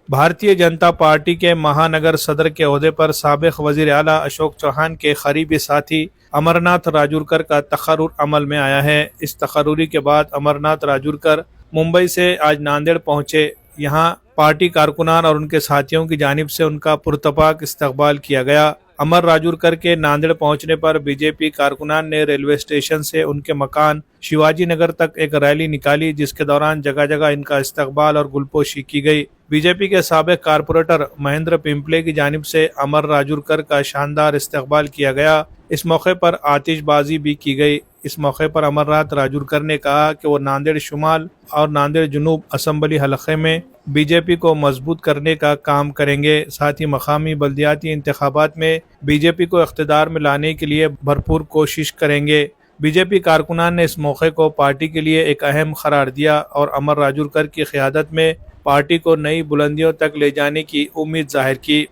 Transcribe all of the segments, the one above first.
Bharatiya Janata party के महानगर सदर के ओहदे पर साबिक वजीर आला अशोक चौहान के करीबी साथी अमरनाथ राजूरकर का तकर्रुर अमल में आया है। इस तकर्रुरी के बाद अमरनाथ राजूरकर मुंबई से आज नांदेड़ पहुंचे। यहां पार्टी कारकुनान और उनके साथियों की जानिब से उनका पुरतपाक इस्तकबाल किया गया। अमर राजूरकर के नांदेड़ पहुंचने पर बीजेपी कारकुनान ने रेलवे स्टेशन से उनके मकान शिवाजी नगर तक एक रैली निकाली, जिसके दौरान जगह जगह इनका इस्तकबाल और गुलपोशी की गई। बीजेपी के साबिक कारपोरेटर महेंद्र पिंपले की जानिब से अमर राजूरकर का शानदार इस्तकबाल किया गया। इस मौके पर आतिशबाजी भी की गई। इस मौके पर अमरनाथ राजूरकर ने कहा कि वो नांदेड़ शुमाल और नांदेड़ जुनूब असम्बली हलक़े में बीजेपी को मजबूत करने का काम करेंगे। साथ ही मकामी बल्दियाती इंतखाबात में बीजेपी को इख्तिदार में लाने के लिए भरपूर कोशिश करेंगे। बीजेपी कारकुनान ने इस मौके को पार्टी के लिए एक अहम करार दिया और अमर राजूरकर की क़ियादत में पार्टी को नई बुलंदियों तक ले जाने की उम्मीद जाहिर की।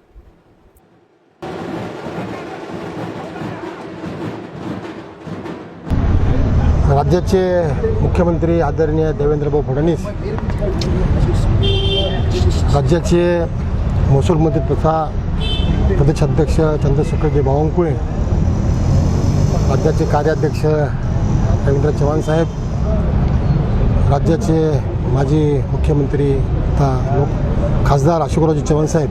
राज्याचे मुख्यमंत्री आदरणीय देवेंद्रभाऊ फडणवीस, राज्याचे महसूल मंत्री तथा प्रदेशाध्यक्ष चंद्रशेखरजी बावनकुळे, राज्याचे कार्याध्यक्ष रवींद्र चव्हाण साहेब, राज्याचे माजी मुख्यमंत्री तथा खासदार अशोकरावजी चव्हाण साहेब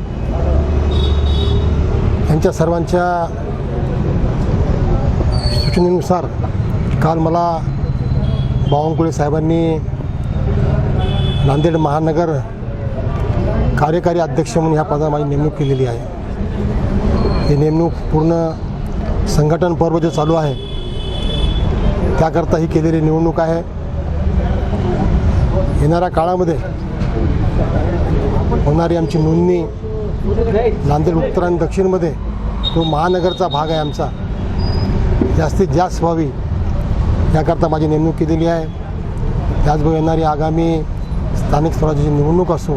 यांच्या सर्वांच्या सूचनेनुसार काल मला बावनकुळे साहेबांनी नांदेड महानगर कार्यकारी अध्यक्ष म्हणून ह्या पदावर माझी नेमणूक केलेली आहे। ही नेमणूक पूर्ण संघटन पर्व जे चालू आहे त्याकरता ही केलेली निवडणूक आहे। येणाऱ्या काळामध्ये होणारी आमची नोंदणी नांदेड उत्तर आणि दक्षिणमध्ये तो महानगरचा भाग आहे आमचा, जास्तीत जास्त व्हावी याकरता माझी नेमणूक केलेली आहे। त्याचबरोबर येणारी आगामी स्थानिक स्वराज्याची निवडणूक असो,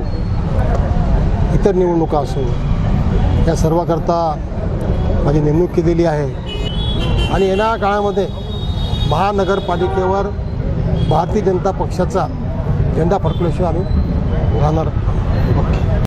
इतर निवडणुका असो, या सर्वाकरता माझी नेमणूक केलेली आहे। आणि येणाऱ्या काळामध्ये महानगरपालिकेवर भारतीय जनता पक्षाचा झेंडा फडकल्याशिवाय आम्ही राहणार